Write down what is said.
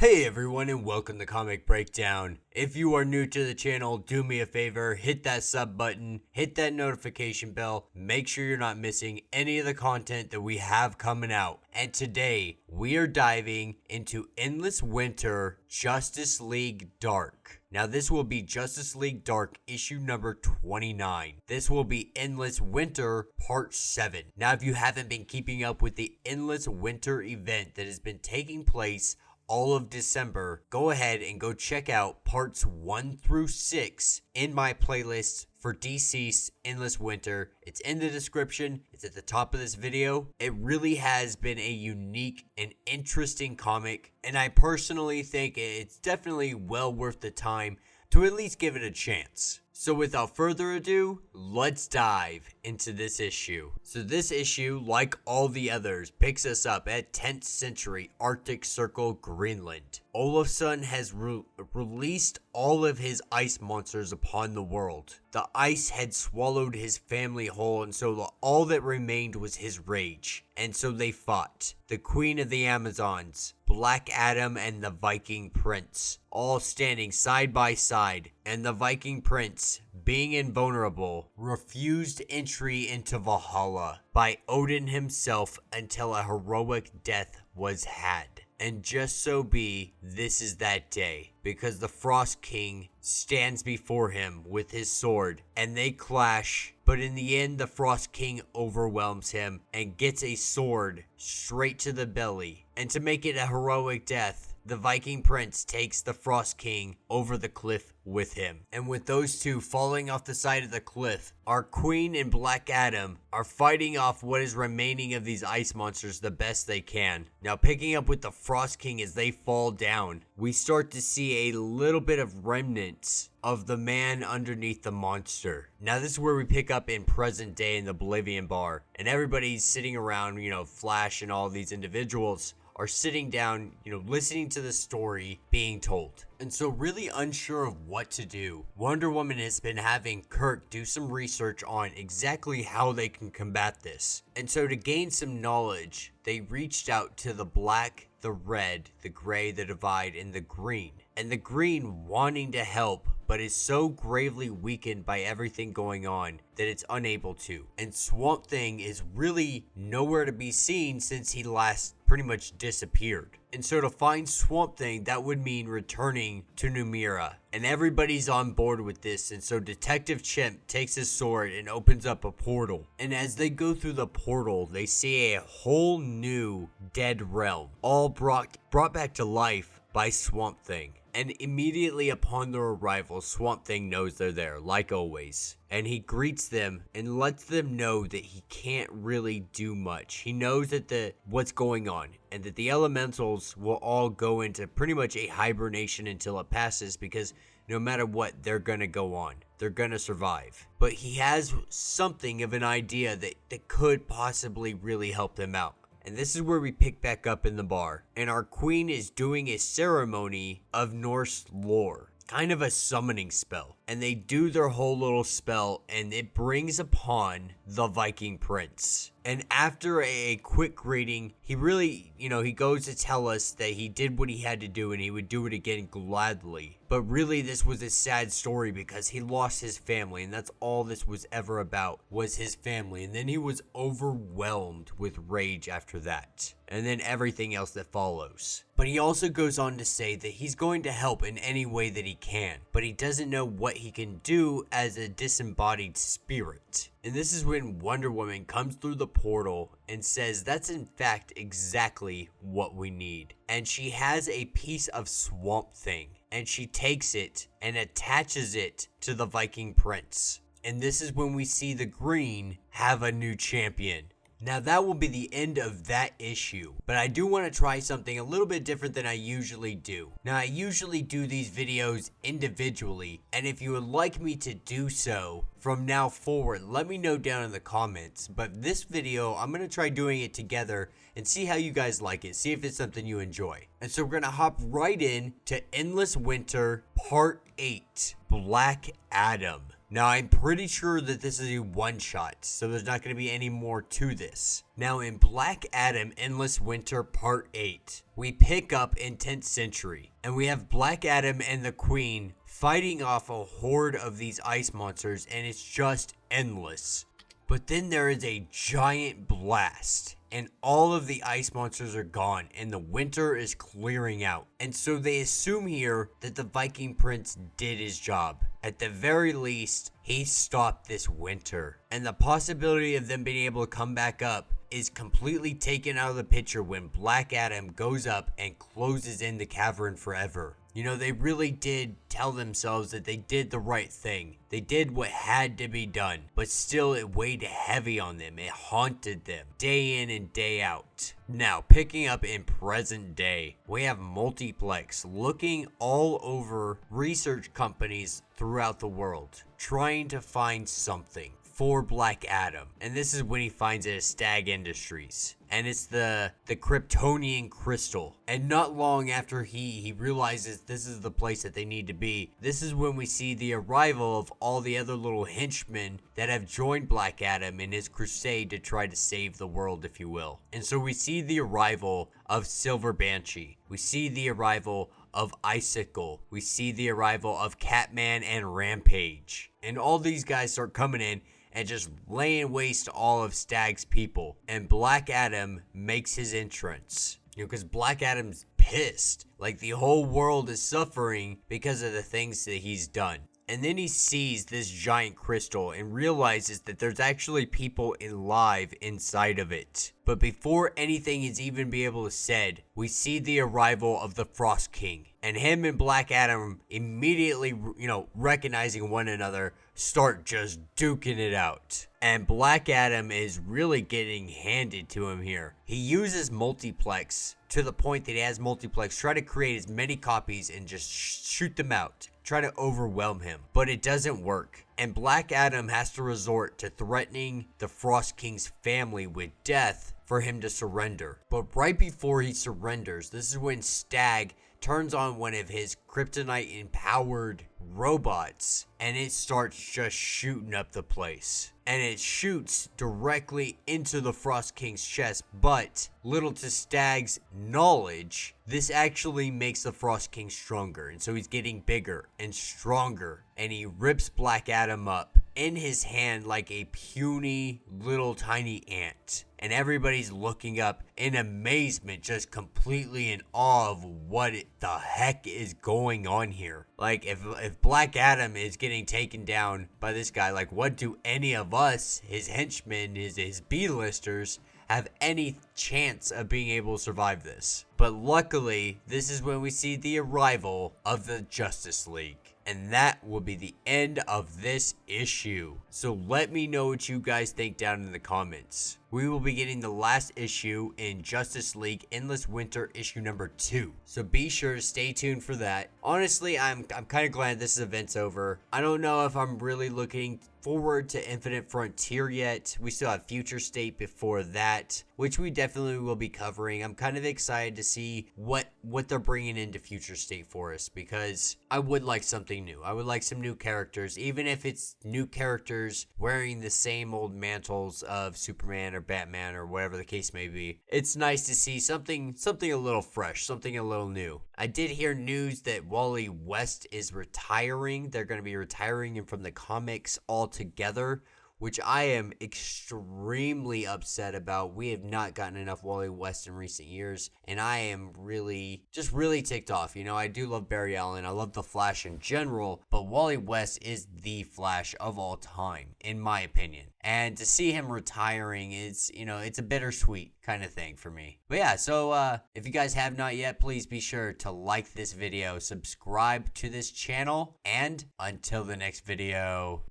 Hey everyone and welcome to Comic Breakdown. If you are new to the channel, do me a favor, hit that sub button, hit that notification bell, make sure you're not missing any of the content that we have coming out. And today, we are diving into Endless Winter Justice League Dark. Now this will be Justice League Dark issue number 29. This will be Endless Winter part 7. Now if you haven't been keeping up with the Endless Winter event that has been taking place all of December, go ahead and go check out parts 1 through 6 in my playlist for DC's Endless Winter. It's in the description. It's at the top of this video. It really has been a unique and interesting comic, and I personally think it's definitely well worth the time to at least give it a chance. So without further ado, let's dive into this issue. So this issue, like all the others, picks us up at 10th century Arctic Circle, Greenland. Olafsson has released all of his ice monsters upon the world. The ice had swallowed his family whole, and so all that remained was his rage. And so they fought. The Queen of the Amazons, Black Adam, and the Viking Prince, all standing side by side. And the Viking Prince, being invulnerable, refused entry into Valhalla by Odin himself until a heroic death was had. And just so be, this is that day, because the Frost King stands before him with his sword, and they clash, but in the end the Frost King overwhelms him and gets a sword straight to the belly. And to make it a heroic death, the Viking Prince takes the Frost King over the cliff with him. And with those two falling off the side of the cliff, our Queen and Black Adam are fighting off what is remaining of these ice monsters the best they can. Now picking up with the Frost King as they fall down, we start to see a little bit of remnants of the man underneath the monster. Now this is where we pick up in present day in the Bolivian bar, and everybody's sitting around, Flash and all these individuals are sitting down, listening to the story being told. And so really unsure of what to do, Wonder Woman has been having Kirk do some research on exactly how they can combat this. And so to gain some knowledge, they reached out to the black, the red, the gray, the divide, and the green. And the green wanting to help, but is so gravely weakened by everything going on that it's unable to. And Swamp Thing is really nowhere to be seen since he last pretty much disappeared. And so to find Swamp Thing, that would mean returning to Numira. And everybody's on board with this, and so Detective Chimp takes his sword and opens up a portal. And as they go through the portal, they see a whole new dead realm, all brought back to life by Swamp Thing. And immediately upon their arrival, Swamp Thing knows they're there, like always. And he greets them and lets them know that he can't really do much. He knows that what's going on, and that the elementals will all go into pretty much a hibernation until it passes, because no matter what, they're gonna go on. They're gonna survive. But he has something of an idea that could possibly really help them out. And this is where we pick back up in the bar. And our queen is doing a ceremony of Norse lore. Kind of a summoning spell. And they do their whole little spell, and it brings upon the Viking Prince. And after a quick greeting, he really, he goes to tell us that he did what he had to do and he would do it again gladly. But really this was a sad story because he lost his family, and that's all this was ever about, was his family. And then he was overwhelmed with rage after that. And then everything else that follows. But he also goes on to say that he's going to help in any way that he can, but he doesn't know what he can do as a disembodied spirit. And this is when Wonder Woman comes through the portal and says that's in fact exactly what we need. And she has a piece of Swamp Thing, and she takes it and attaches it to the Viking Prince. And this is when we see the Green have a new champion. Now that will be the end of that issue, but I do want to try something a little bit different than I usually do. Now I usually do these videos individually, and if you would like me to do so from now forward, let me know down in the comments. But this video, I'm going to try doing it together and see how you guys like it, see if it's something you enjoy. And so we're going to hop right in to Endless Winter Part 8, Black Adam. Now, I'm pretty sure that this is a one-shot, so there's not going to be any more to this. Now, in Black Adam Endless Winter Part 8, we pick up in 10th century, and we have Black Adam and the Queen fighting off a horde of these ice monsters, and it's just endless. But then there is a giant blast, and all of the ice monsters are gone, and the winter is clearing out. And so they assume here that the Viking Prince did his job. At the very least, he stopped this winter. And the possibility of them being able to come back up is completely taken out of the picture when Black Adam goes up and closes in the cavern forever. You know, they really did tell themselves that they did the right thing. They did what had to be done, but still it weighed heavy on them. It haunted them day in and day out. Now, picking up in present day, we have Multiplex looking all over research companies throughout the world, trying to find something for Black Adam. And this is when he finds it at Stag Industries. And it's the Kryptonian crystal. And not long after he realizes this is the place that they need to be, this is when we see the arrival of all the other little henchmen that have joined Black Adam in his crusade to try to save the world, if you will. And so we see the arrival of Silver Banshee. We see the arrival of Icicle. We see the arrival of Catman and Rampage. And all these guys start coming in and just laying waste to all of Stag's people. And Black Adam makes his entrance. You know, because Black Adam's pissed. Like, the whole world is suffering because of the things that he's done. And then he sees this giant crystal and realizes that there's actually people alive inside of it. But before anything is even be able to said, we see the arrival of the Frost King. And him and Black Adam immediately, recognizing one another, start just duking it out. And Black Adam is really getting handed to him here. He uses Multiplex to the point that he has Multiplex try to create as many copies and just shoot them out. Try to overwhelm him, but it doesn't work. And Black Adam has to resort to threatening the Frost King's family with death for him to surrender. But right before he surrenders, this is when Stag turns on one of his kryptonite empowered robots, and it starts just shooting up the place. And it shoots directly into the Frost King's chest, but little to Stag's knowledge, this actually makes the Frost King stronger. And so he's getting bigger and stronger, and he rips Black Adam up in his hand like a puny little tiny ant. And everybody's looking up in amazement, just completely in awe of what the heck is going on here. Like, if Black Adam is getting taken down by this guy, like, what do any of us, his henchmen, his B-listers, have any chance of being able to survive this? But luckily, this is when we see the arrival of the Justice League. And that will be the end of this issue. So let me know what you guys think down in the comments. We will be getting the last issue in Justice League Endless Winter issue number 2. So be sure to stay tuned for that. Honestly, I'm kind of glad this event's over. I don't know if I'm really looking forward to Infinite Frontier yet. We still have Future State before that, which we definitely will be covering. I'm kind of excited to see what they're bringing into Future State for us, because I would like something new. I would like some new characters, even if it's new characters wearing the same old mantles of Superman or Batman or whatever the case may be. It's nice to see something a little fresh, something a little new. I did hear news that Wally West is retiring. They're going to be retiring him from the comics altogether, which I am extremely upset about. We have not gotten enough Wally West in recent years, and I am really ticked off. You know, I do love Barry Allen. I love The Flash in general, but Wally West is the Flash of all time, in my opinion. And to see him retiring is, it's a bittersweet kind of thing for me. But yeah, so if you guys have not yet, please be sure to like this video, subscribe to this channel, and until the next video.